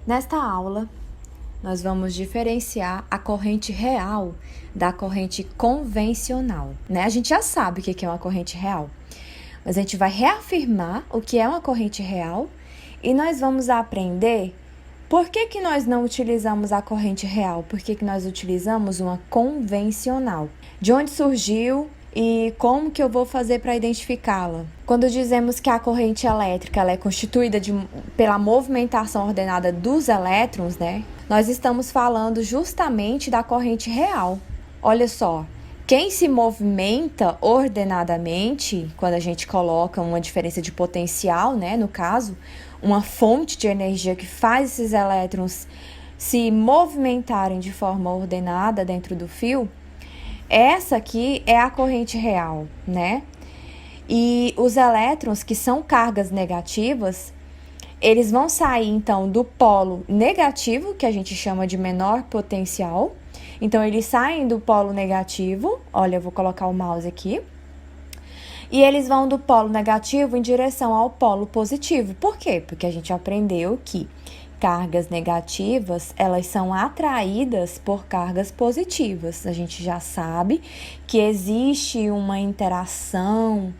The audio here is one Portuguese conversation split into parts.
Nesta aula, nós vamos diferenciar a corrente real da corrente convencional, né? A gente já sabe o que é uma corrente real, mas a gente vai reafirmar o que é uma corrente real e nós vamos aprender por que nós não utilizamos a corrente real, por que nós utilizamos uma convencional, de onde surgiu e como que eu vou fazer para identificá-la. Quando dizemos que a corrente elétrica ela é constituída pela movimentação ordenada dos elétrons, né? Nós estamos falando justamente da corrente real. Olha só, quem se movimenta ordenadamente, quando a gente coloca uma diferença de potencial, né? No caso, uma fonte de energia que faz esses elétrons se movimentarem de forma ordenada dentro do fio, essa aqui é a corrente real, né? E os elétrons, que são cargas negativas, eles vão sair, então, do polo negativo, que a gente chama de menor potencial. Então, eles saem do polo negativo. Olha, eu vou colocar o mouse aqui. E eles vão do polo negativo em direção ao polo positivo. Por quê? Porque a gente aprendeu que cargas negativas, elas são atraídas por cargas positivas. A gente já sabe que existe uma interação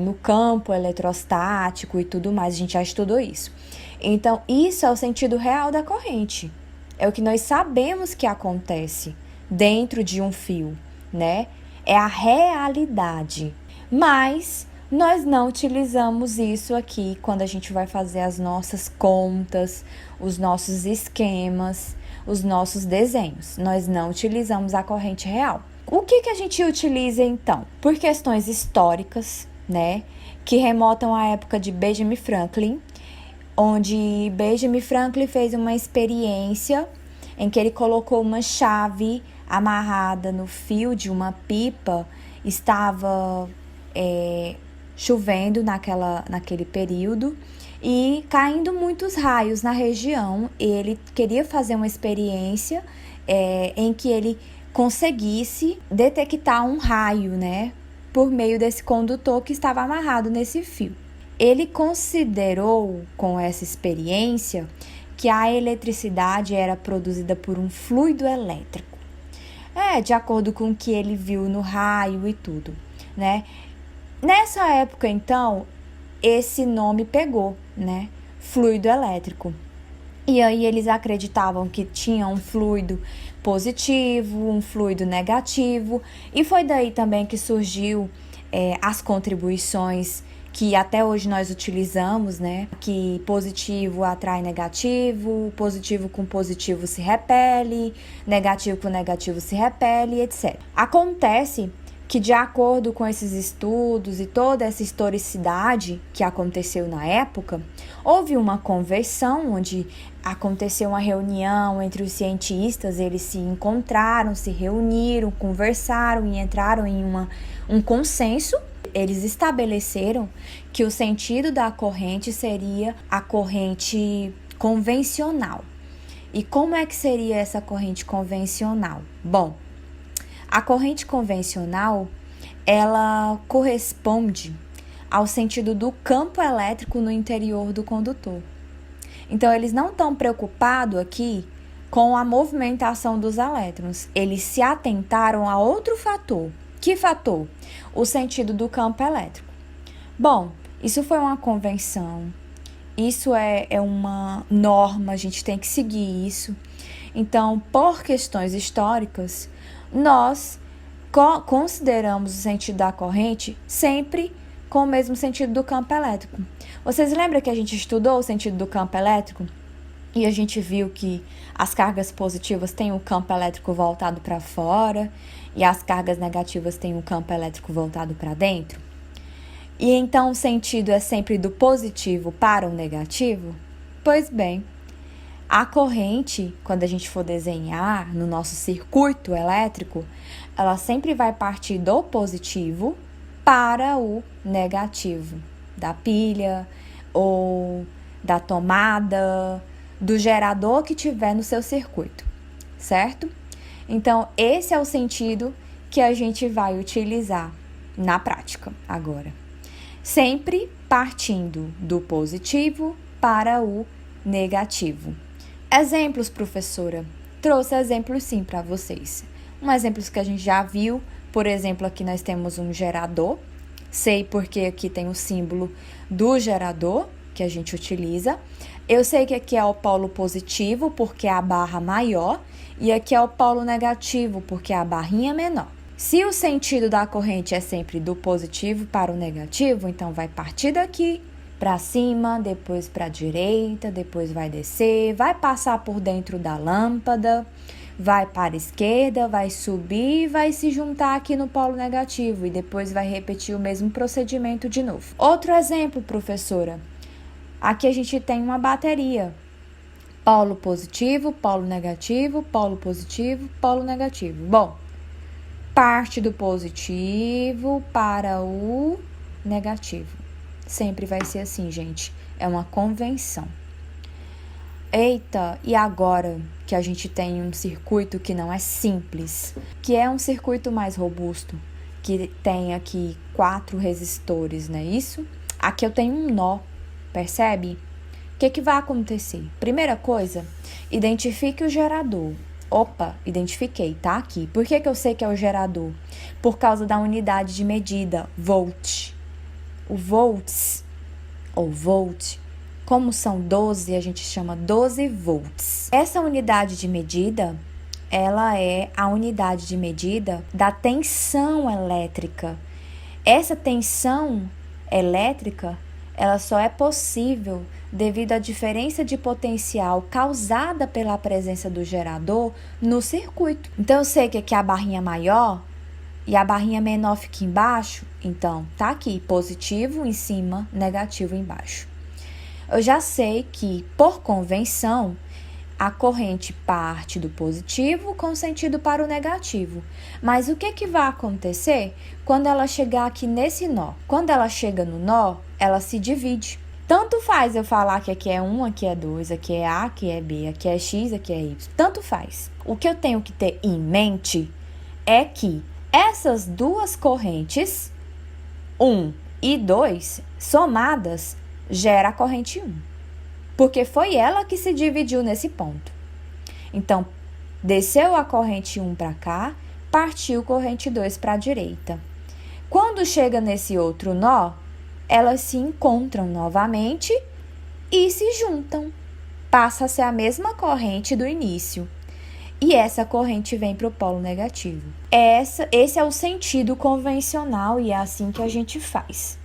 no campo eletrostático e tudo mais, a gente já estudou isso. Então, isso é o sentido real da corrente. É o que nós sabemos que acontece dentro de um fio, né? É a realidade. Mas nós não utilizamos isso aqui quando a gente vai fazer as nossas contas, os nossos esquemas, os nossos desenhos. Nós não utilizamos a corrente real. O que a gente utiliza então? Por questões históricas, né, que remontam à época de Benjamin Franklin, onde Benjamin Franklin fez uma experiência em que ele colocou uma chave amarrada no fio de uma pipa, estava chovendo naquele período e caindo muitos raios na região. Ele queria fazer uma experiência em que ele conseguisse detectar um raio, né, por meio desse condutor que estava amarrado nesse fio. Ele considerou com essa experiência que a eletricidade era produzida por um fluido elétrico. De acordo com o que ele viu no raio e tudo, né? Nessa época, então, esse nome pegou, né? Fluido elétrico. E aí eles acreditavam que tinha um fluido positivo, um fluido negativo. E foi daí também que surgiu as contribuições que até hoje nós utilizamos, né? Que positivo atrai negativo, positivo com positivo se repele, negativo com negativo se repele, etc. Acontece que, de acordo com esses estudos e toda essa historicidade que aconteceu na época, houve uma convenção onde aconteceu uma reunião entre os cientistas, eles se encontraram, se reuniram, conversaram e entraram em um consenso. Eles estabeleceram que o sentido da corrente seria a corrente convencional. E como é que seria essa corrente convencional? Bom, a corrente convencional, ela corresponde ao sentido do campo elétrico no interior do condutor. Então, eles não estão preocupados aqui com a movimentação dos elétrons. Eles se atentaram a outro fator. Que fator? O sentido do campo elétrico. Bom, isso foi uma convenção. Isso é uma norma, a gente tem que seguir isso. Então, por questões históricas, nós consideramos o sentido da corrente sempre com o mesmo sentido do campo elétrico. Vocês lembram que a gente estudou o sentido do campo elétrico? E a gente viu que as cargas positivas têm o campo elétrico voltado para fora e as cargas negativas têm o campo elétrico voltado para dentro? E então o sentido é sempre do positivo para o negativo? Pois bem, a corrente, quando a gente for desenhar no nosso circuito elétrico, ela sempre vai partir do positivo para o negativo, da pilha ou da tomada, do gerador que tiver no seu circuito, certo? Então, esse é o sentido que a gente vai utilizar na prática agora. Sempre partindo do positivo para o negativo. Exemplos, professora? Trouxe exemplos sim para vocês. Um exemplo que a gente já viu, por exemplo, aqui nós temos um gerador. Sei porque aqui tem o símbolo do gerador que a gente utiliza. Eu sei que aqui é o polo positivo porque é a barra maior e aqui é o polo negativo porque é a barrinha menor. Se o sentido da corrente é sempre do positivo para o negativo, então vai partir daqui para cima, depois para a direita, depois vai descer, vai passar por dentro da lâmpada, vai para a esquerda, vai subir e vai se juntar aqui no polo negativo e depois vai repetir o mesmo procedimento de novo. Outro exemplo, professora. Aqui a gente tem uma bateria. Polo positivo, polo negativo, polo positivo, polo negativo. Bom, parte do positivo para o negativo. Sempre vai ser assim, gente. É uma convenção. Eita, e agora que a gente tem um circuito que não é simples, que é um circuito mais robusto, que tem aqui 4 resistores, não é isso? Aqui eu tenho um nó, percebe? O que vai acontecer? Primeira coisa, identifique o gerador. Opa, identifiquei, tá aqui. Por que eu sei que é o gerador? Por causa da unidade de medida, volt. O volts, ou volt, como são 12, a gente chama 12 volts. Essa unidade de medida, ela é a unidade de medida da tensão elétrica. Essa tensão elétrica, ela só é possível devido à diferença de potencial causada pela presença do gerador no circuito. Então, eu sei que aqui a barrinha maior e a barrinha menor fica embaixo, então tá aqui, positivo em cima, negativo embaixo. Eu já sei que, por convenção, a corrente parte do positivo com sentido para o negativo. Mas o que vai acontecer quando ela chegar aqui nesse nó? Quando ela chega no nó, ela se divide. Tanto faz eu falar que aqui é 1, aqui é 2, aqui é A, aqui é B, aqui é X, aqui é Y. Tanto faz. O que eu tenho que ter em mente é que essas duas correntes, 1 e 2, somadas, gera a corrente 1. Porque foi ela que se dividiu nesse ponto. Então, desceu a corrente 1 para cá, partiu corrente 2 para a direita. Quando chega nesse outro nó, elas se encontram novamente e se juntam. Passa a ser a mesma corrente do início. E essa corrente vem para o polo negativo. Esse é o sentido convencional e é assim que a gente faz.